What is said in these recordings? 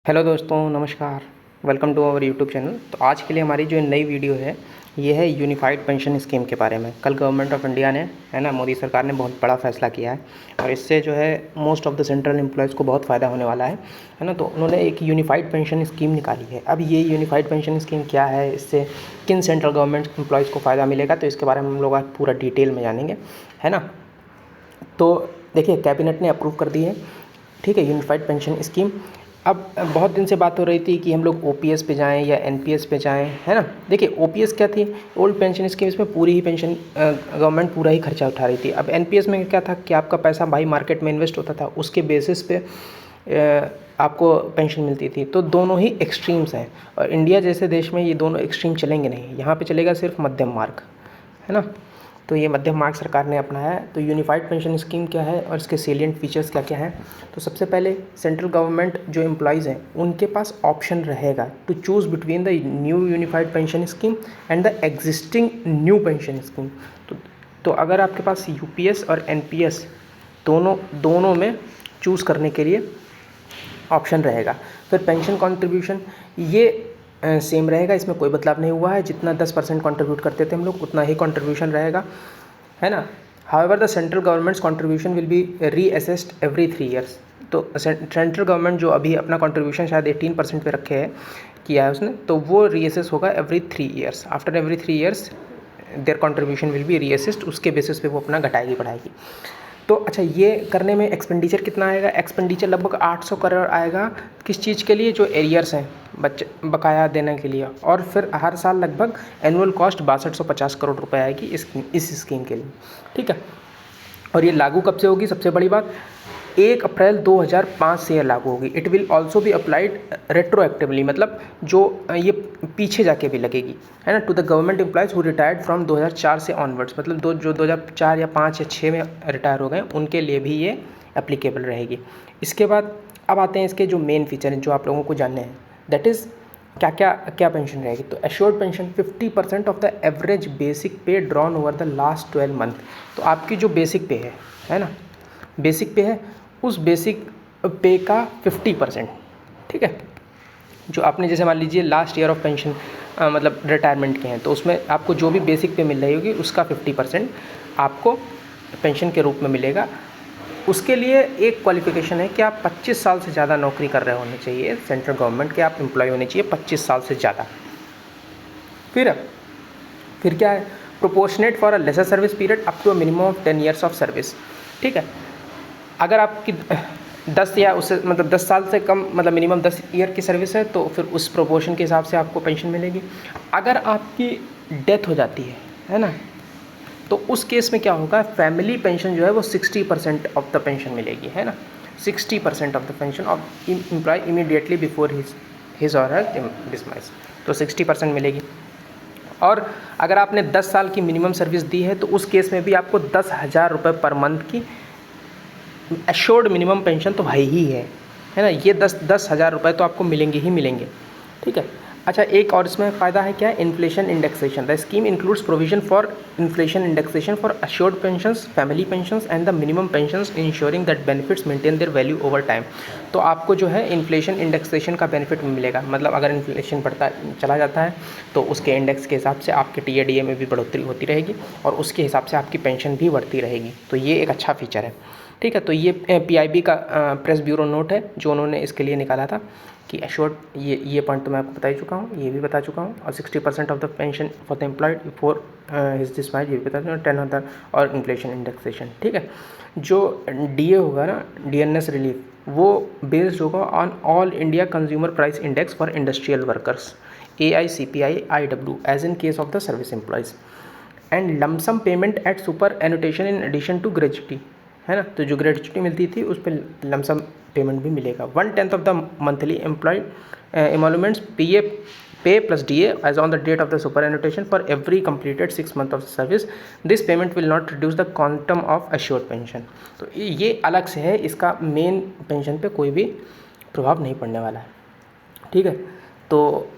Hello दोस्तों, नमस्कार। Welcome to our YouTube channel. तो आज के लिए हमारी जो नई वीडियो है ये है यूनिफाइड पेंशन स्कीम के बारे में। कल गवर्नमेंट ऑफ इंडिया ने मोदी सरकार ने बहुत बड़ा फैसला किया है और इससे जो है most of the central employees को बहुत फ़ायदा होने वाला है ना। तो उन्होंने एक यूनिफाइड पेंशन स्कीम निकाली है। अब ये यूनिफाइड पेंशन स्कीम क्या है, इससे किन सेंट्रल गवर्नमेंट एम्प्लॉयज़ को फ़ायदा मिलेगा, तो इसके बारे में हम लोग आज पूरा डिटेल में जानेंगे, है ना। तो देखिए, कैबिनेट ने अप्रूव कर दी है, ठीक है, यूनिफाइड पेंशन स्कीम। अब बहुत दिन से बात हो रही थी कि हम लोग ओपीएस पे जाएं या एनपीएस पे जाएं, है ना। देखिए, ओपीएस क्या थी, ओल्ड पेंशन स्कीम, इसमें पूरी ही पेंशन गवर्नमेंट पूरा ही खर्चा उठा रही थी। अब एनपीएस में क्या था कि आपका पैसा भाई मार्केट में इन्वेस्ट होता था, उसके बेसिस पे आपको पेंशन मिलती थी। तो दोनों ही एक्सट्रीम्स हैं और इंडिया जैसे देश में ये दोनों एक्सट्रीम चलेंगे नहीं। यहाँ पे चलेगा सिर्फ मध्यम मार्ग, है ना। तो ये मध्यम मार्ग सरकार ने अपनाया है। तो यूनिफाइड पेंशन स्कीम क्या है और इसके सेलिएंट फीचर्स क्या क्या हैं। तो सबसे पहले सेंट्रल गवर्नमेंट जो एम्प्लॉयज़ हैं उनके पास ऑप्शन रहेगा to choose between the new unified pension scheme and the existing new pension scheme. तो अगर आपके पास यूपीएस और एनपीएस दोनों में चूज़ करने के लिए ऑप्शन रहेगा। फिर पेंशन कॉन्ट्रीब्यूशन ये सेम रहेगा, इसमें कोई बदलाव नहीं हुआ है। जितना 10% कंट्रीब्यूट करते थे हम लोग, उतना ही कंट्रीब्यूशन रहेगा, है ना। However the central governments contribution will be reassessed every 3 years. तो सेंट्रल गवर्नमेंट जो अभी अपना कंट्रीब्यूशन शायद 18% पे रखे है, किया है उसने, तो वो रीअसेस होगा every 3 years. After every 3 years there contribution will be reassessed, उसके बेसिस पे वो अपना घटाएगी बढ़ाएगी। तो अच्छा, ये करने में एक्सपेंडिचर कितना आएगा? एक्सपेंडिचर लगभग 800 करोड़ आएगा। किस चीज़ के लिए? जो एरियर्स हैं बकाया देने के लिए। और फिर हर साल लगभग एनुअल कॉस्ट 6250 करोड़ रुपए आएगी इस स्कीम के लिए, ठीक है। और ये लागू कब से होगी? सबसे बड़ी बात, 1 अप्रैल 2005 से ये लागू होगी। It will also be applied retroactively, मतलब जो ये पीछे जाके भी लगेगी, है ना, to the government employees who retired from 2004 से ऑनवर्ड्स, मतलब जो 2004 या 5 या 6 में रिटायर हो गए उनके लिए भी ये एप्लीकेबल रहेगी। इसके बाद अब आते हैं इसके जो मेन फीचर हैं जो आप लोगों को जानने हैं, दैट इज़ क्या पेंशन रहेगी। तो assured pension 50% of the average basic pay drawn over the last 12 month. तो आपकी जो बेसिक पे है ना, बेसिक पे है, उस बेसिक पे का 50%, ठीक है। जो आपने जैसे मान लीजिए लास्ट ईयर ऑफ पेंशन मतलब रिटायरमेंट के हैं, तो उसमें आपको जो भी बेसिक पे मिल रही होगी उसका 50% आपको पेंशन के रूप में मिलेगा। उसके लिए एक क्वालिफिकेशन है कि आप 25 साल से ज़्यादा नौकरी कर रहे होने चाहिए, सेंट्रल गवर्नमेंट के आप एम्प्लॉय होने चाहिए 25 साल से ज़्यादा। फिर क्या है? Proportionate for a lesser service period up to a minimum of 10 years of service, ठीक है। अगर आपकी 10 या उससे मतलब 10 साल से कम, मतलब मिनिमम 10 ईयर की सर्विस है, तो फिर उस प्रोपोर्शन के हिसाब से आपको पेंशन मिलेगी। अगर आपकी डेथ हो जाती है ना, तो उस केस में क्या होगा? फैमिली पेंशन जो है वो 60% ऑफ द पेंशन मिलेगी, है ना। 60% of the pension of employee immediately before his or her डिसमाइस, तो 60% मिलेगी। और अगर आपने 10 साल की मिनिमम सर्विस दी है, तो उस केस में भी आपको 10,000 रुपये पर मंथ की एश्योर्ड मिनिमम पेंशन तो भाई ही है ना। ये 10,000 रुपये तो आपको मिलेंगे ही मिलेंगे, ठीक है। अच्छा, एक और इसमें फ़ायदा है, क्या है? Inflation indexation. The scheme includes provision for inflation indexation for assured pensions, family pensions and the minimum pensions, ensuring that benefits maintain their value over time. तो आपको जो है इन्फ्लेशन इंडेक्सेशन का बेनिफिट मिलेगा, मतलब अगर इन्फ्लेशन बढ़ता चला जाता है तो उसके इंडेक्स के हिसाब से आपके टीएडीए में भी बढ़ोतरी होती रहेगी और उसके हिसाब से आपकी पेंशन भी बढ़ती रहेगी। तो ये एक अच्छा फीचर है, ठीक है। तो ये पीआईबी का प्रेस ब्यूरो नोट है जो उन्होंने इसके लिए निकाला था कि एश्योर्ड, ये पॉइंट तो मैं आपको बता ही चुका हूँ, ये भी बता चुका हूँ। और 60% of the pension for the employed for his demise, ये भी बता चुका हूँ। 10 और इन्फ्लेशन इंडेक्सेशन, ठीक है। जो डीए होगा ना, डीएनएस रिलीफ, वो बेस्ड होगा on all India consumer price index for industrial workers, AICPI-IW, as in case of the service employees, and lump sum payment at superannuation in addition to gratuity, है ना। तो जो gratuity मिलती थी उस पर लमसम पेमेंट भी मिलेगा। 1/10 of the monthly employed emoluments pay plus DA as on the date of the superannuation for every completed 6 month of service. This payment will not reduce the quantum of assured pension. तो ये अलग से है, इसका main pension पे कोई भी प्रभाव नहीं पड़ने वाला है, ठीक है। तो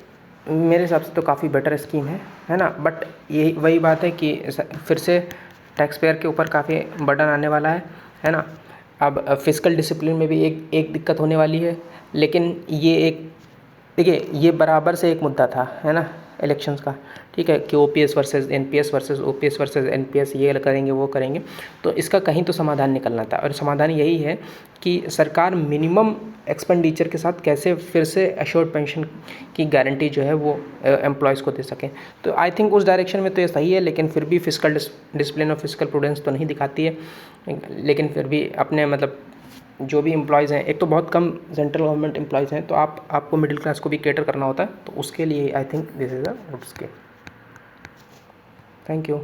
मेरे हिसाब से तो काफ़ी बेटर स्कीम है ना। बट यही वही बात है कि फिर से टैक्स पेयर के ऊपर काफ़ी बर्डन आने वाला है ना। अब फिस्कल डिसिप्लिन में भी एक दिक्कत होने वाली है, लेकिन ये देखिए ये बराबर से एक मुद्दा था, है ना, इलेक्शंस का, ठीक है, कि OPS versus NPS versus OPS versus NPS, ये करेंगे वो करेंगे, तो इसका कहीं तो समाधान निकलना था। और समाधान यही है कि सरकार मिनिमम एक्सपेंडिचर के साथ कैसे फिर से एश्योर्ड पेंशन की गारंटी जो है वो एम्प्लॉयज़ को दे सकें। तो आई थिंक उस डायरेक्शन में तो ये सही है, लेकिन फिर भी फिस्कल डिसिप्लिन और फिस्कल प्रूडेंस तो नहीं दिखाती है। लेकिन फिर भी अपने मतलब जो भी एम्प्लॉयज़ हैं, एक तो बहुत कम सेंट्रल गवर्नमेंट एम्प्लॉयज़ हैं, तो आपको मिडिल क्लास को भी कैटर करना होता है, तो उसके लिए I think this is a good scheme. Thank you.